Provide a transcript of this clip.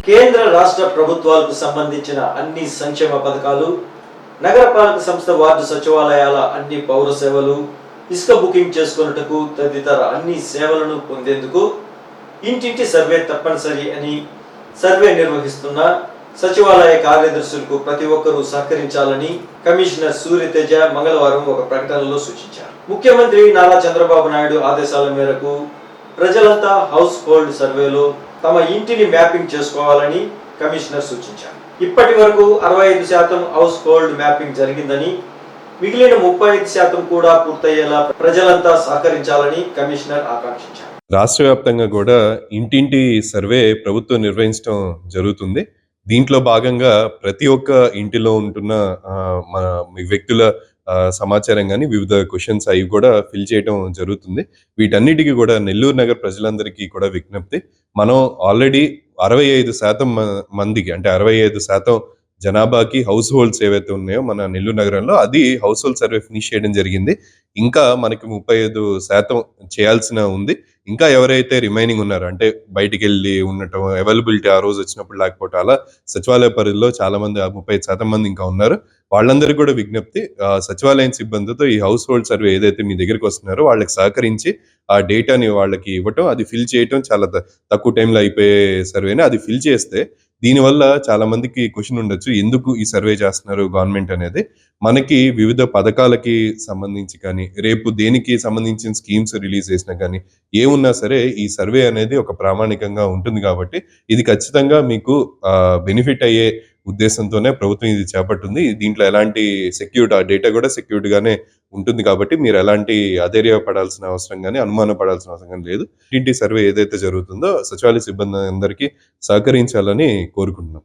కేంద్ర రాష్ట్ర ప్రభుత్వాలకు సంబంధించిన అన్ని సంక్షేమ పథకాలు, నగరపాలక సంస్థ వార్డు సచివాలయాల అన్ని పౌర సేవలు, ఇసుక బుకింగ్ చేసుకున్నట్టుకు తదితర అన్ని సేవలను పొందేందుకు ఇంటింటి సర్వే తప్పనిసరి అని సర్వే నిర్వహిస్తున్న సచివాలయ కార్యదర్శులకు ప్రతి ఒక్కరూ సహకరించాలని కమిషనర్ సూర్యతేజ మంగళవారం ఒక ప్రకటనలో సూచించారు. ముఖ్యమంత్రి నారా చంద్రబాబు నాయుడు ఆదేశాల మేరకు ప్రజలంతా హౌస్ హోల్డ్ సర్వేలో తమ ఇంటిని మ్యాపింగ్ చేసుకోవాలని కమిషనర్ సూచించారు. ఇప్పటి వరకు 65% హౌస్ హోల్డ్ మ్యాపింగ్ జరిగిందని, మిగిలిన 35% కూడా పూర్తయ్యేలా ప్రజలంతా సహకరించాలని కమిషనర్ ఆకాంక్షించారు. రాష్ట్ర వ్యాప్తంగా కూడా ఇంటింటి సర్వే ప్రభుత్వం నిర్వహించడం జరుగుతుంది. దీంట్లో భాగంగా ప్రతి ఒక్క ఇంటిలో ఉంటున్న మన వ్యక్తుల సమాచారం కానీ వివిధ క్వశ్చన్స్ అవి కూడా ఫిల్ చేయడం జరుగుతుంది. వీటన్నిటికీ కూడా నెల్లూరు నగర ప్రజలందరికీ కూడా విజ్ఞప్తి, మనం ఆల్రెడీ 65% మందికి, అంటే 65% జనాభాకి హౌస్ హోల్డ్స్ ఏవైతే ఉన్నాయో మన నెల్లూరు నగరంలో, అది హౌస్ హోల్డ్ సర్వే ఫినిష్ చేయడం జరిగింది. ఇంకా మనకి 35% చేయాల్సిన ఉంది. ఇంకా ఎవరైతే రిమైనింగ్ ఉన్నారో, అంటే బయటికి వెళ్ళి ఉండటం, అవైలబిలిటీ ఆ రోజు వచ్చినప్పుడు లేకపోవటం, అలా సచివాలయ పరిధిలో చాలా మంది 35% మంది ఇంకా ఉన్నారు. వాళ్ళందరికీ కూడా విజ్ఞప్తి, సచివాలయం సిబ్బందితో ఈ హౌస్ హోల్డ్ సర్వే ఏదైతే మీ దగ్గరికి వస్తున్నారో వాళ్ళకి సహకరించి ఆ డేటాని వాళ్ళకి ఇవ్వటం, అది ఫిల్ చేయటం, చాలా తక్కువ టైంలో అయిపోయే సర్వేని అది ఫిల్ చేస్తే దీనివల్ల చాలా మందికి క్వశ్చన్ ఉండొచ్చు, ఎందుకు ఈ సర్వే చేస్తున్నారు గవర్నమెంట్ అనేది. మనకి వివిధ పథకాలకి సంబంధించి కానీ, రేపు దేనికి సంబంధించిన స్కీమ్స్ రిలీజ్ చేసినా కానీ, ఏమున్నా సరే ఈ సర్వే అనేది ఒక ప్రామాణికంగా ఉంటుంది కాబట్టి ఇది ఖచ్చితంగా మీకు బెనిఫిట్ అయ్యే ఉద్దేశంతోనే ప్రభుత్వం ఇది చేపట్టింది. దీంట్లో ఎలాంటి సెక్యూరిటీ, ఆ డేటా కూడా సెక్యూరిటీగానే ఉంటుంది కాబట్టి మీరు ఎలాంటి అధైర్య పడాల్సిన అవసరం కానీ, అనుమానం పడాల్సిన అవసరం కానీ లేదు. ఇంటి సర్వే ఏదైతే జరుగుతుందో సచివాలయ సిబ్బంది అందరికీ సహకరించాలని కోరుకుంటున్నాం.